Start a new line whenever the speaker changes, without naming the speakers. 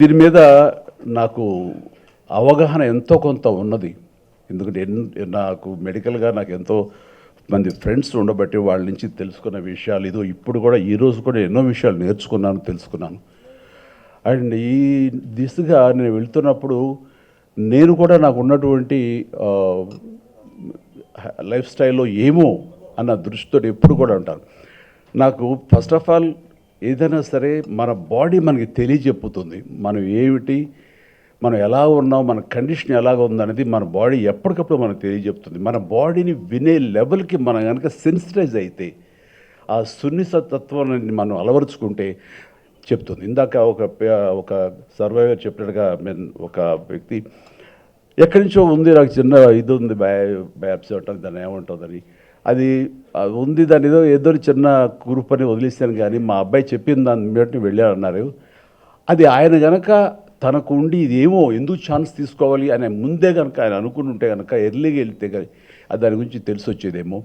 దీని మీద నాకు అవగాహన ఎంతో కొంత ఉన్నది. ఎందుకంటే నాకు మెడికల్గా నాకు ఎంతో మంది ఫ్రెండ్స్ ఉండబట్టి వాళ్ళ నుంచి తెలుసుకున్న విషయాలు ఇదో ఇప్పుడు కూడా ఈరోజు కూడా ఎన్నో విషయాలు నేర్చుకున్నాను, తెలుసుకున్నాను. అండ్ ఈ దిశగా నేను వెళ్తున్నప్పుడు నేను కూడా నాకు ఉన్నటువంటి లైఫ్ స్టైల్లో ఏమో అన్న దృష్టితో ఎప్పుడు కూడా ఉంటాను. నాకు ఫస్ట్ ఆఫ్ ఆల్ ఏదైనా సరే మన బాడీ మనకి తెలియజెప్పుతుంది. మనం ఏమిటి, మనం ఎలా ఉన్నాం, మన కండిషన్ ఎలాగ ఉందనేది మన బాడీ ఎప్పటికప్పుడు మనకు తెలియజెప్తుంది. మన బాడీని వినే లెవెల్కి మనం కనుక సెన్సిటైజ్ అయితే, ఆ సున్నితత్వాన్ని మనం అలవరుచుకుంటే చెప్తుంది. ఇందాక ఒక సర్వైవర్ చెప్పినట్టుగా ఒక వ్యక్తి ఎక్కడి నుంచో ఉంది, నాకు చిన్న ఇది ఉంది, బ్యాప్స్ అంటారు దాన్ని ఏమంటుందని, అది ఉంది, దాని ఏదో చిన్న గ్రూప్ అని వదిలేసాను. కానీ మా అబ్బాయి చెప్పిన దాన్ని బట్టి వెళ్ళారన్నారు. అది ఆయన కనుక తనకు ఉండి ఇదేమో ఎందుకు ఛాన్స్ తీసుకోవాలి అనే ముందే కనుక ఆయన అనుకుని ఉంటే కనుక ఎర్లీగా వెళ్తే కానీ దాని గురించి తెలిసి వచ్చేదేమో.